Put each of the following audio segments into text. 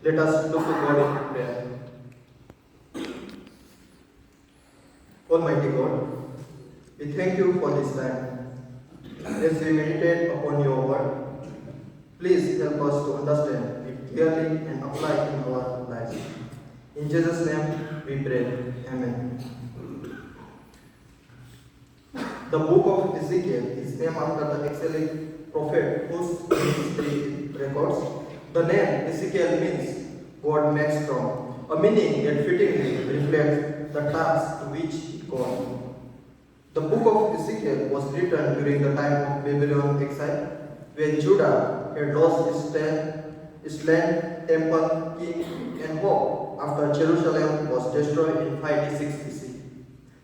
Let us look to God in prayer. Almighty God, we thank you for this time. As we meditate upon your word, please help us to understand it clearly and apply it in our lives. In Jesus' name we pray. Amen. The book of Ezekiel is named after the excellent prophet whose ministry it records. The name Ezekiel means God makes strong, a meaning that fittingly reflects the task to which he called. The book of Ezekiel was written during the time of Babylon exile, when Judah had lost its land, temple, king, and hope after Jerusalem was destroyed in 586 BC.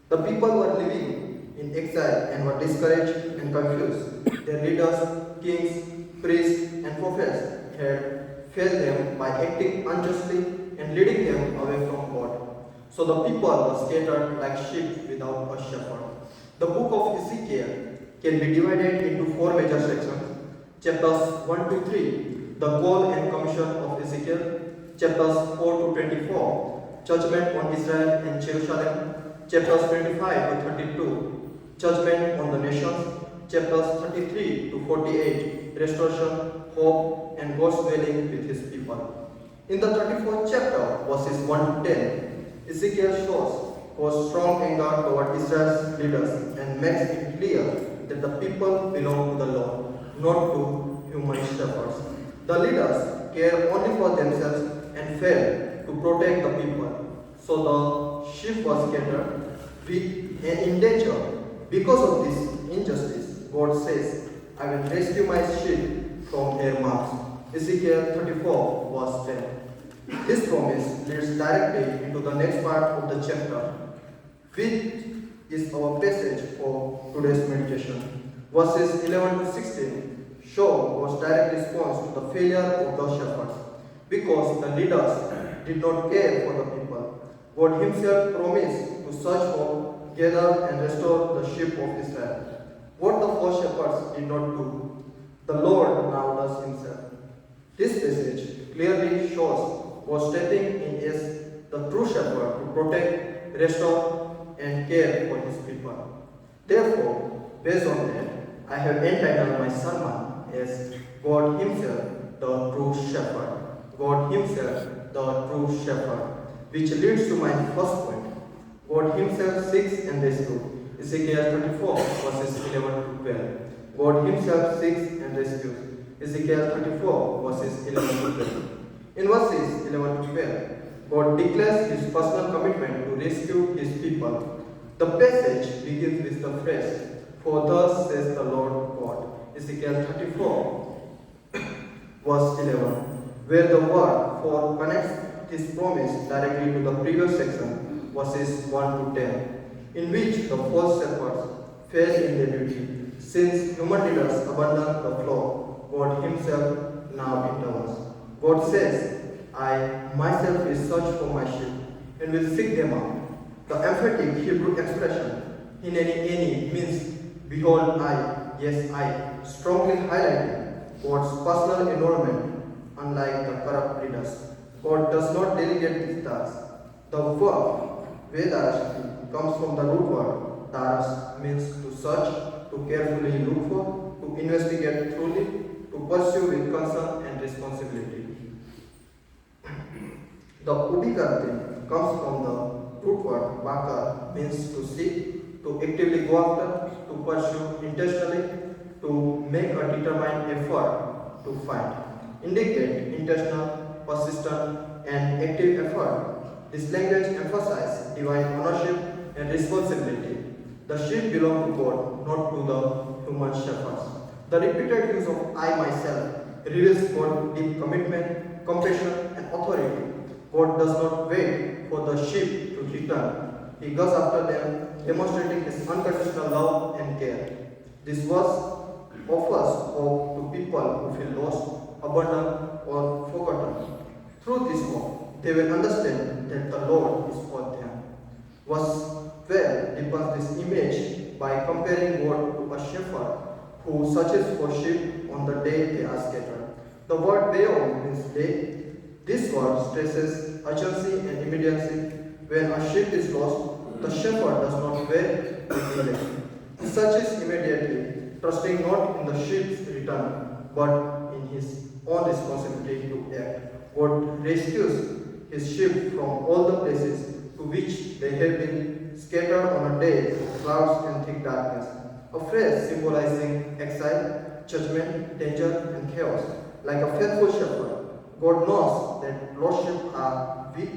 The people were living in exile and were discouraged and confused. Their leaders, kings, priests, and prophets had failed them by acting unjustly and leading them away from God. So the people were scattered like sheep without a shepherd. The book of Ezekiel can be divided into four major sections. Chapters 1 to 3, the call and commission of Ezekiel. Chapters 4 to 24, judgment on Israel and Jerusalem. Chapters 25 to 32, judgment on the nations. Chapters 33 to 48, restoration, hope, and God's dwelling with his people. In the 34th chapter, verses 1 to 10, Ezekiel shows God's strong anger toward Israel's leaders and makes it clear that the people belong to the Lord, not to human shepherds. The leaders care only for themselves and fail to protect the people. So the sheep was scattered, weak and in danger. Because of this injustice, God says, I will rescue my sheep from their mouths. Ezekiel 34, verse 10. This promise leads directly into the next part of the chapter, which is our passage for today's meditation. Verses 11 to 16 show God's direct response to the failure of the shepherds. Because the leaders did not care for the people, God himself promised to search for, gather, and restore the sheep of Israel. What the first shepherds did not do, the Lord now does himself. This passage clearly shows God stepping in as the true shepherd to protect, restore, and care for his people. Therefore, based on that, I have entitled my sermon as God himself, the true shepherd. God himself, the true shepherd, which leads to my first point. God himself seeks and rescues. Ezekiel 34, verses 11 to 12. God himself seeks and rescues. Ezekiel 34, verses 11 to 12. In verses 11 to 12, God declares his personal commitment to rescue his people. The passage begins with the phrase, for thus says the Lord God. Ezekiel 34, verse 11, where the word for connects this promise directly to the previous section, verses 1 to 10, in which the false shepherds fail in their duty. Since human leaders abandon the flock, God himself now intervenes. God says, I myself will search for my sheep and will seek them out. The emphatic Hebrew expression, hineni means, behold I, yes I, strongly highlighting God's personal involvement, unlike the corrupt leaders. God does not delegate this task. The verb vedarashti comes from the root word daras, means to search, to carefully look for, to investigate truly, to pursue with concern and responsibility. The ubikarte comes from the root word bakar, means to seek, to actively go after, to pursue intentionally, to make a determined effort to find. Indicate intentional, persistent, and active effort. This language emphasizes divine ownership and responsibility. The sheep belong to God, not to the human shepherds. The repeated use of I myself reveals God's deep commitment, compassion, and authority. God does not wait for the sheep to return. He goes after them, demonstrating his unconditional love and care. This verse offers hope to people who feel lost, abandoned, or forgotten. Through this hope, they will understand that the Lord is for them. Verse 12 deepens this image by comparing God to a shepherd who searches for sheep on the day they are scattered. The word Be'om means day. This word stresses urgency and immediacy. When a sheep is lost, the shepherd does not wait or delay. He searches immediately, trusting not in the sheep's return, but in his own responsibility to act. God rescues his sheep from all the places to which they have been scattered on a day of clouds and thick darkness. A phrase symbolizing exile, judgment, danger, and chaos. Like a faithful shepherd, God knows that lost sheep are weak,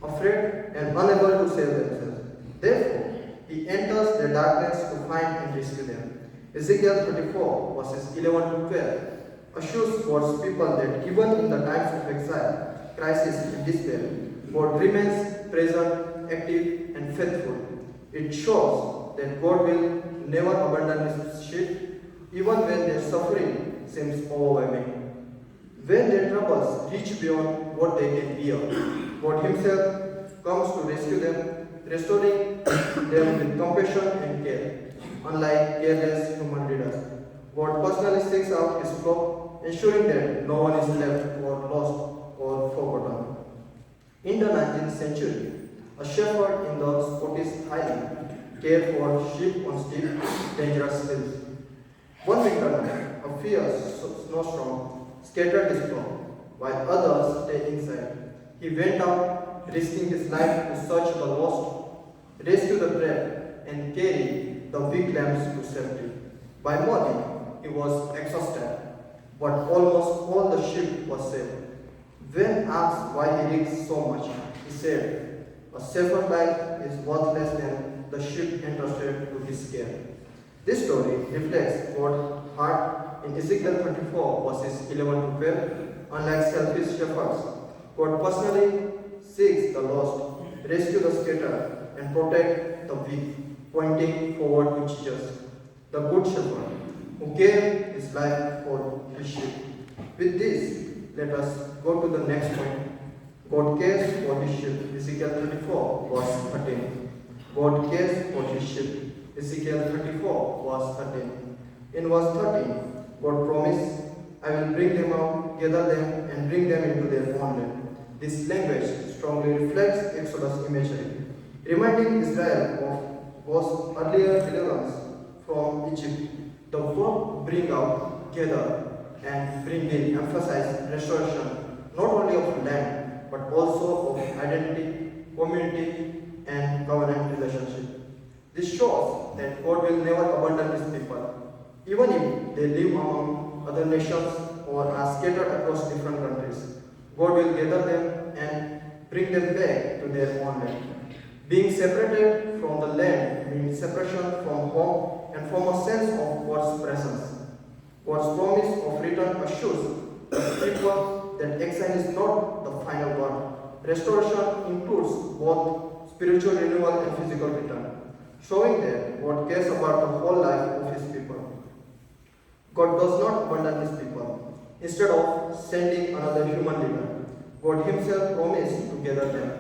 afraid, and unable to save themselves. Therefore, he enters the darkness to find and rescue them. Ezekiel 34, verses 11 to 12, assures God's people that even in the times of exile, crisis, and despair, God remains present, active, and faithful. It shows that God will never abandon his sheep, even when their suffering seems overwhelming. When their troubles reach beyond what they can bear, God Himself comes to rescue them, restoring them with compassion and care. Unlike careless human leaders, God personally seeks out His flock, ensuring that no one is left or lost or forgotten. In the 19th century, a shepherd in the Scottish Highlands cared for sheep on steep, dangerous hills. One winter night, a fierce snowstorm scattered his flock, while others stayed inside. He went out, risking his life to search the lost, rescue the trapped, and carry the weak lambs to safety. By morning, he was exhausted, but almost all the sheep were saved. When asked why he risked so much, he said, "A shepherd's life is worthless than the sheep entrusted to his care." This story reflects God's heart in Ezekiel 24, verses 11 to 12. Unlike selfish shepherds, God personally seeks the lost, rescue the scattered, and protect the weak, pointing forward to Jesus, the good shepherd, who gave his life for his sheep. With this, let us go to the next point. God cares for his sheep. Ezekiel 34, verse 13. God cares for his sheep. Ezekiel 34, verse 13. In verse 13, God promised, "I will bring them out, gather them, and bring them into their own land." This language strongly reflects Exodus imagery, reminding Israel of God's earlier deliverance from Egypt. The verb "bring out," "gather," and "bring in" emphasize restoration not only of land but also of identity, community, and covenant relationship. This shows that God will never abandon his people, even if they live among other nations or are scattered across different countries. God will gather them and bring them back to their own land. Being separated from the land means separation from home and from a sense of God's presence. God's promise of return assures the people that exile is not the final word. Restoration includes both spiritual renewal and physical return, showing that God cares about the whole life of his people. God does not abandon his people. Instead of sending another human leader, God himself promised to gather them.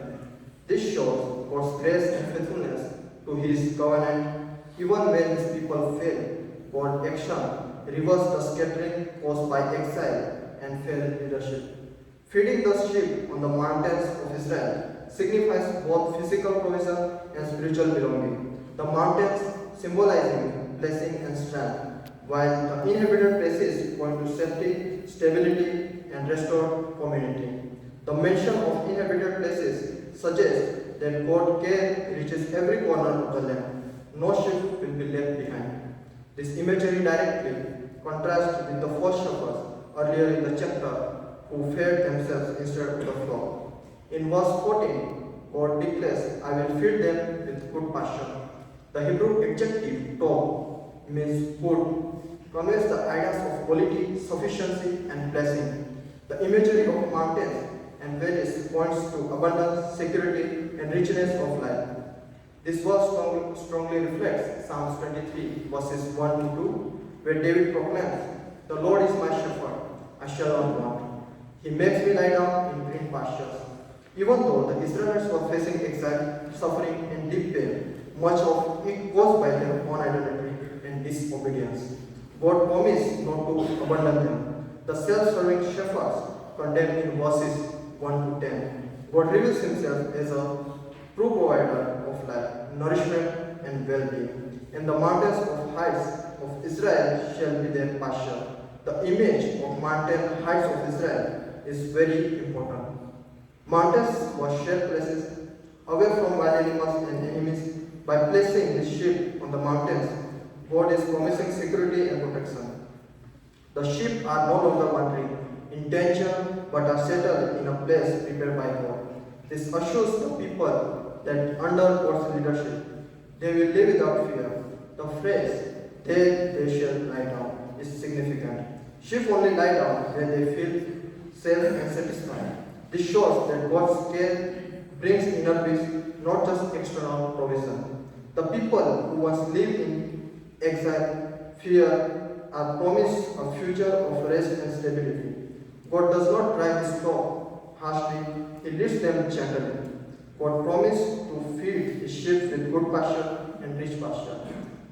This shows God's grace and faithfulness to his covenant. Even when his people fail, God's action reversed the scattering caused by exile and failed leadership. Feeding the sheep on the mountains of Israel signifies both physical provision and spiritual belonging. The mountains symbolizing blessing and strength, while the inhabited places point to safety, stability, and restored community. The mention of inhabited places suggests that God's care reaches every corner of the land. No sheep will be left behind. This imagery directly contrasts with the first shepherds earlier in the chapter who fed themselves instead of the flock. In verse 14, God declares, "I will feed them with good pasture." The Hebrew adjective tov means good, conveys the ideas of quality, sufficiency, and blessing. The imagery of mountains and valleys points to abundance, security, and richness of life. This verse strongly reflects Psalms 23, verses 1 to 2, where David proclaims, "The Lord is my shepherd, I shall not want. He makes me lie down in green pastures." Even though the Israelites were facing exile, suffering, and deep pain, much of it was by their own idolatry and disobedience. God promised not to abandon them. The self-serving shepherds condemned in verses 1 to 10. God reveals himself as a true provider of life, nourishment, and well-being. And the mountains of heights of Israel shall be their pasture. The image of mountain heights of Israel is very important. Mountains were shared places away from wild animals and enemies. By placing his sheep on the mountains, God is promising security and protection. The sheep are no longer wandering in danger but are settled in a place prepared by God. This assures the people that under God's leadership, they will live without fear. The phrase, "there they shall lie down," is significant. Sheep only lie down when they feel safe and satisfied. This shows that God's care brings inner peace, not just external provision. The people who once lived in exile, fear, are promised a future of rest and stability. God does not drive his flock harshly, he leads them gently. God promised to feed his sheep with good pasture and rich pasture.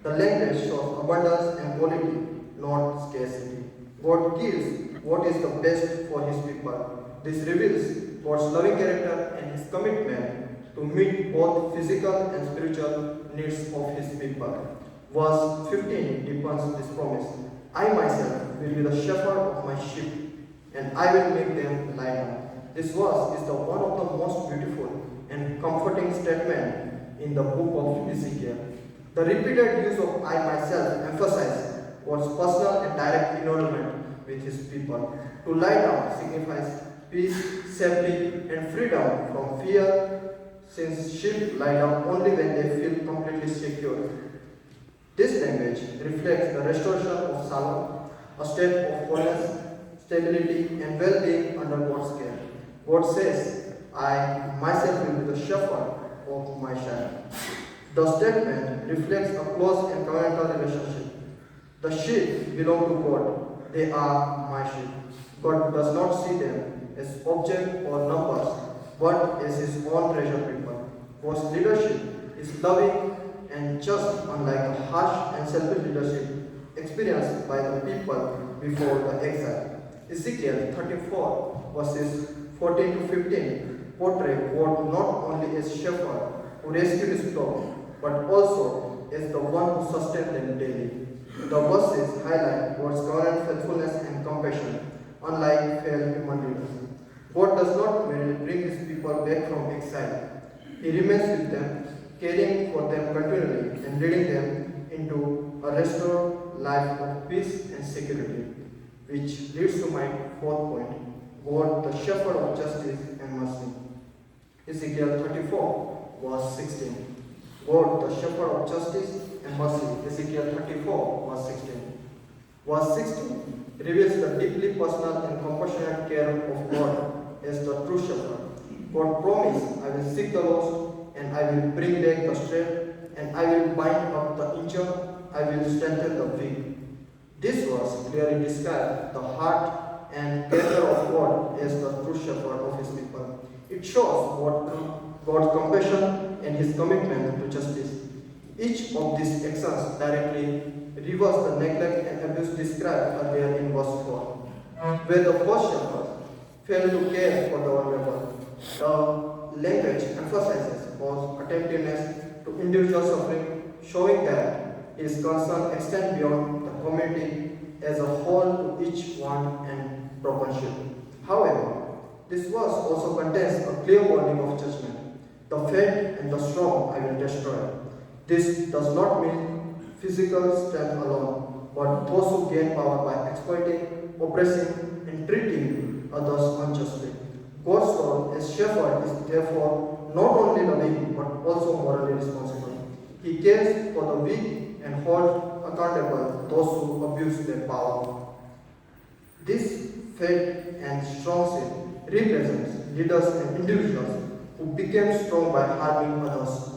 The language shows abundance and quality, not scarcity. God gives what is the best for his people. This reveals God's loving character and his commitment to meet both physical and spiritual needs of his people. Verse 15 deepens this promise. I myself will be the shepherd of my sheep, and I will make them lie down. This verse is the one of the most beautiful and comforting statement in the book of Ezekiel. The repeated use of I myself emphasizes God's personal and direct involvement with his people. To lie down signifies peace, safety, and freedom from fear, since sheep lie down only when they feel completely secure. This language reflects the restoration of Shalom, a state of wholeness, stability, and well-being under God's care. God says, I myself will be the shepherd of my sheep. The statement reflects a close and covenantal relationship. The sheep belong to God. They are my sheep. God does not see them as objects or numbers, but as his own treasured people. God's leadership is loving and just, unlike the harsh and selfish leadership experienced by the people before the exile. Ezekiel 34 verses 14 to 15 portray God not only as shepherd who rescued his flock, but also as the one who sustained them daily. The verses highlight God's covenant faithfulness and compassion, unlike failed human leaders. God does not merely bring his people back from exile. He remains with them, caring for them continually and leading them into a restored life of peace and security. Which leads to my fourth point, God the shepherd of justice and mercy. Ezekiel 34 verse 16. God the shepherd of justice and mercy. Ezekiel 34 verse 16. Verse 16 reveals the deeply personal and compassionate care of God as the true shepherd. God promised, I will seek the lost, and I will bring back the straight, and I will bind up the injured, I will strengthen the weak. This verse clearly describes the heart and character of God as the true shepherd of his people. It shows God's compassion and his commitment to justice. Each of these actions directly reverse the neglect and abuse described earlier in verse 4. Where the first shepherd failed to care for the vulnerable, the language emphasizes God's attentiveness to individual suffering, showing that his concern extends beyond the community as a whole to each want and broken sheep. However, this verse also contains a clear warning of judgment. The faint and the strong I will destroy. This does not mean physical strength alone, but those who gain power by exploiting, oppressing, and treating others unjustly. God's role as shepherd is therefore not only loving but also morally responsible. He cares for the weak and holds accountable those who abuse their power. This faith and strong sin represents leaders and individuals who became strong by harming others.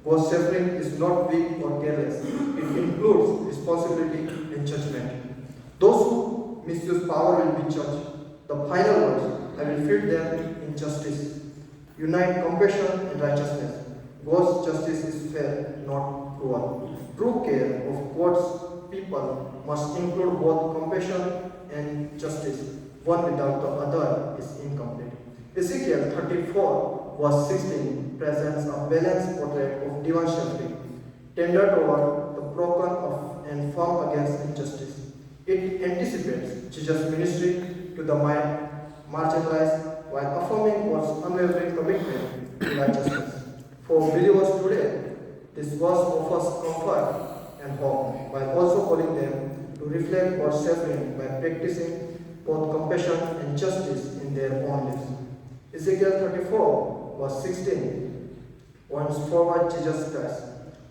God's suffering is not weak or careless. It includes responsibility and judgment. Those who misuse power will be judged. The final words, I will feed them in justice. Unite compassion and righteousness. God's justice is fair, not cruel. True care of God's people must include both compassion and justice. One without the other is incomplete. Ezekiel 34 verse 16 presents a balanced portrait of divine shepherding, tender toward the broken of and firm against injustice. It anticipates Jesus' ministry to the marginalized while affirming God's unwavering commitment to righteousness. For believers today, this verse offers comfort and hope while also calling them to reflect God's suffering by practicing both compassion and justice in their own lives. Ezekiel 34, verse 16, points forward Jesus Christ,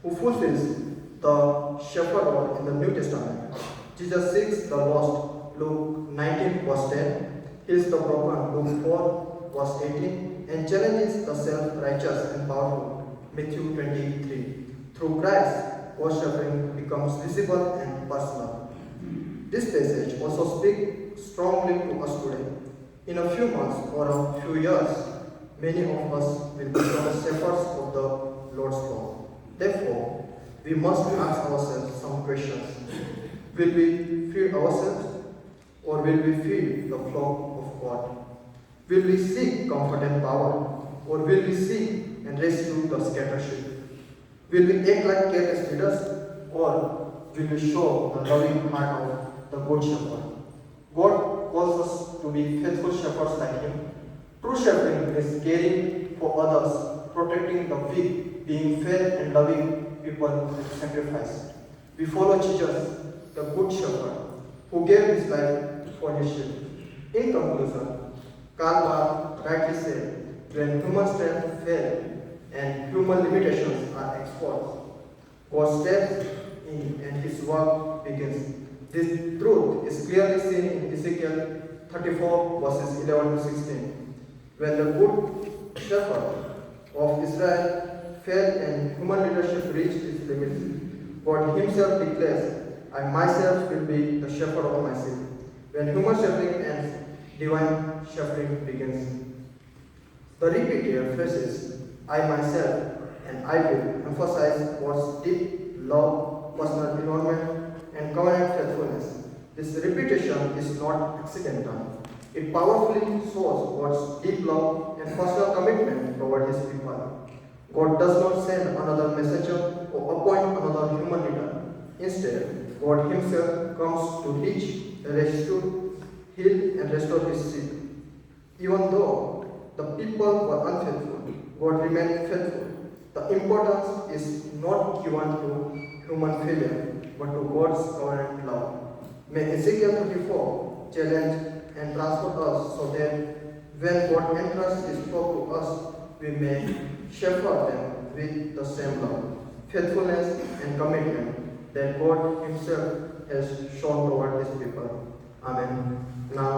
who fulfills the shepherd role in the New Testament. Jesus seeks the lost, Luke 19, verse 10, heals the broken, Luke 4, verse 18, and challenges the self-righteous and powerful, Matthew 23. Through Christ, God's suffering becomes visible and personal. This passage also speaks strongly to us today. In a few months or a few years, many of us will become shepherds of the Lord's flock. Therefore, we must ask ourselves some questions. Will we feed ourselves or will we feed the flock of God? Will we seek comfort and power or will we seek and rescue the scattered sheep? Will we act like careless leaders or will we show the loving heart of the good shepherd? God calls us to be faithful shepherds like Him. True shepherding is caring for others, protecting the weak, being fair and loving people with sacrifice. We follow Jesus, the good shepherd, who gave His life for His sheep. In conclusion, Karl Marx rightly said, when human strength fails and human limitations are exposed, God steps in and His work begins. This truth is clearly seen in Ezekiel 34 verses 11 to 16. When the good shepherd of Israel failed and human leadership reached its limits, God Himself declares, I myself will be the shepherd of my sheep. When human shepherding ends, divine shepherding begins. The repeated phrases, I myself and I will, emphasize God's deep love, personal involvement, and covenant faithfulness. This repetition is not accidental. It powerfully shows God's deep love and personal commitment toward His people. God does not send another messenger or appoint another human leader. Instead, God Himself comes to teach, rescue, heal, and restore His sheep. Even though the people were unfaithful, God remained faithful. The importance is not given to human failure, but to God's covenant love. May Ezekiel 34 challenge and transport us so that when God entrusts His flock to us, we may shepherd them with the same love, faithfulness, and commitment that God Himself has shown toward His people. Amen. Now